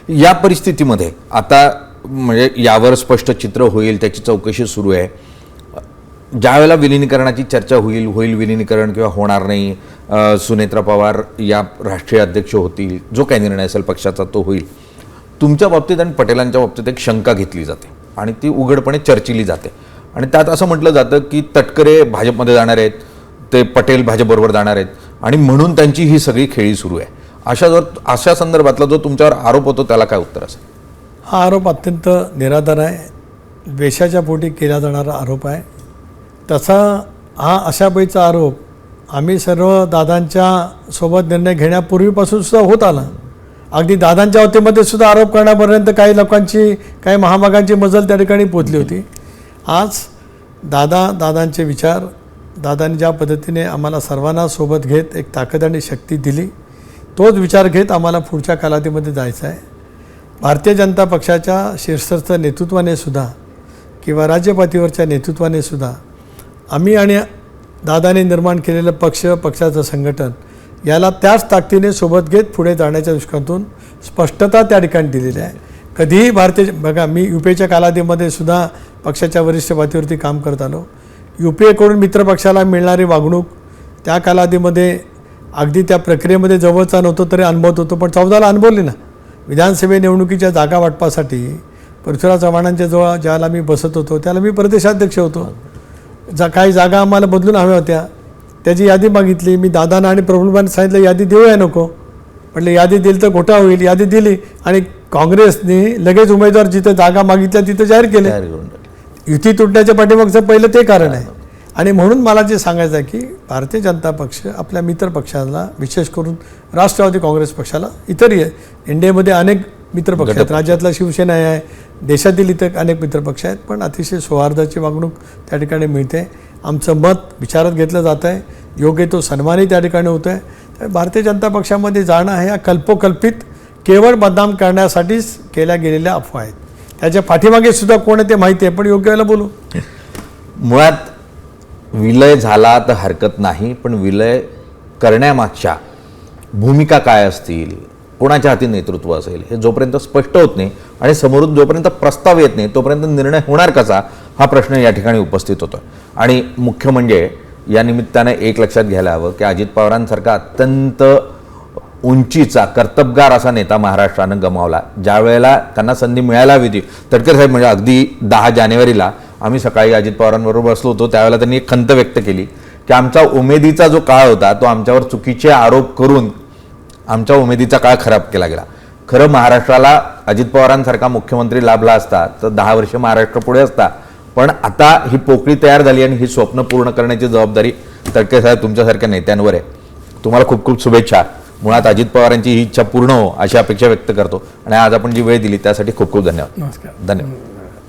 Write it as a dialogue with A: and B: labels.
A: या परिस्थितीमध्ये आता म्हणजे यावर स्पष्ट चित्र होईल, त्याची चौकशी सुरू आहे. ज्यावेळेला विलिनीकरणाची चर्चा होईल विलिनीकरण किंवा होणार नाही, सुनेत्रा पवार या राष्ट्रीय अध्यक्ष होतील, जो काही निर्णय असेल पक्षाचा तो होईल. तुमच्या बाबतीत आणि पटेलांच्या बाबतीत एक शंका घेतली जाते आणि ती उघडपणे चर्चिली जाते आणि त्यात असं म्हटलं जातं की तटकरे भाजपमध्ये जाणार आहेत, ते पटेल भाजपबरोबर जाणार आहेत आणि म्हणून त्यांची ही सगळी खेळी सुरू आहे. अशा संदर्भातला जो तुमच्यावर आरोप होतो त्याला काय उत्तर असेल?
B: हा आरोप अत्यंत निराधार आहे, द्वेषाच्या पोटी केला जाणारा आरोप आहे. तसा हा अशापैकीचा आरोप आम्ही सर्व दादांच्या सोबत निर्णय घेण्यापूर्वीपासून सुद्धा होत आला. अगदी दादांच्या वतीमध्ये सुद्धा आरोप करण्यापर्यंत काही लोकांची, काही महामागांची मजल त्या ठिकाणी पोचली होती. आज दादांचे विचार, दादांनी ज्या पद्धतीने आम्हाला सर्वांना सोबत घेत एक ताकद आणि शक्ती दिली, तोच विचार घेत आम्हाला पुढच्या कालावधीमध्ये जायचं आहे. भारतीय जनता पक्षाच्या शीर्षस्थ नेतृत्वाने सुद्धा किंवा राज्यपातळीवरच्या नेतृत्वाने सुद्धा आम्ही आणि दादाने निर्माण केलेलं पक्षाचं संघटन याला त्याच ताकदीने सोबत घेत पुढे जाण्याच्या दृष्टिकोनातून स्पष्टता त्या ठिकाणी दिलेली आहे. कधीही बघा, मी UPAच्या कालावधीमध्ये सुद्धा पक्षाच्या वरिष्ठ पातळीवरती काम करत आलो. UPAकडून मित्रपक्षाला मिळणारी वागणूक त्या कालावधीमध्ये अगदी त्या प्रक्रियेमध्ये जवळचा नव्हतो तरी अनुभवत होतो, पण 14ला अनुभवली ना. विधानसभे निवडणुकीच्या जागा वाटपासाठी पृथ्वीराज चव्हाणांच्या जवळ ज्याला मी बसत होतो त्याला मी प्रदेशाध्यक्ष होतो. काही जागा आम्हाला बदलून हव्या होत्या, त्याची यादी मागितली. मी दादांना आणि प्रफुल्लभाईंना सांगितलं यादी देऊया नको, म्हटलं यादी दिली तर घोटाळा होईल. यादी दिली आणि काँग्रेसने लगेच उमेदवार जिथं जागा मागितल्या तिथं जाहीर केले. युती तुटण्याच्या पाठीमागचं पहिलं ते कारण आहे. आणि म्हणून मला जे सांगायचं आहे की भारतीय जनता पक्ष आपल्या मित्र पक्षाला, विशेष करून राष्ट्रवादी काँग्रेस पक्षाला, इतरही इंडियामध्ये अनेक मित्रपक्ष आहेत, राज्यातला शिवसेना आहे, देशातील इतर अनेक मित्रपक्ष आहेत, पण अतिशय सौहार्दाची वागणूक त्या ठिकाणी मिळते. आमचं मत विचारात घेतलं जात आहे, योग्य तो सन्मानही त्या ठिकाणी होतो आहे. तर भारतीय जनता पक्षामध्ये जाणं हे कल्पोकल्पित केवळ बदनाम करण्यासाठीच केल्या गेलेल्या अफवा आहेत. त्याच्या पाठीमागे सुद्धा कोण आहे ते माहिती आहे, पण योग्य वेळेला बोलू.
A: मुळात विलय झाला तर हरकत नाही, पण विलय करण्यामागच्या भूमिका काय असतील, कोणाच्या हाती नेतृत्व असेल, हे जोपर्यंत स्पष्ट होत नाही आणि समोरून जोपर्यंत प्रस्ताव येत नाही तोपर्यंत निर्णय होणार कसा, हा प्रश्न या ठिकाणी उपस्थित होतो. आणि मुख्य म्हणजे या निमित्ताने एक लक्षात घ्यायला हवं की अजित पवारांसारखा अत्यंत उंचीचा कर्तबगार असा नेता महाराष्ट्रानं गमावला. ज्या वेळेला त्यांना संधी मिळायला हवी होती, तटकरे साहेब म्हणजे अगदी 10 जानेवारीला आम्ही सकाळी अजित पवारांबरोबर बसलो होतो, त्यावेळेला त्यांनी एक खंत व्यक्त केली की आमचा उमेदीचा जो काळ होता तो आमच्यावर चुकीचे आरोप करून आमच्या उमेदीचा काळ खराब केला गेला. खरं महाराष्ट्राला अजित पवारांसारखा मुख्यमंत्री लाभला असता तर 10 वर्ष महाराष्ट्र पुढे असता. पण आता ही पोकळी तयार झाली आणि ही स्वप्न पूर्ण करण्याची जबाबदारी तटकरे साहेब तुमच्यासारख्या नेत्यांवर आहे. तुम्हाला खूप खूप शुभेच्छा. मुळात अजित पवारांची ही इच्छा पूर्ण हो अशी अपेक्षा व्यक्त करतो आणि आज आपण जी वेळ दिली त्यासाठी खूप खूप धन्यवाद.
B: नमस्कार.
A: धन्यवाद.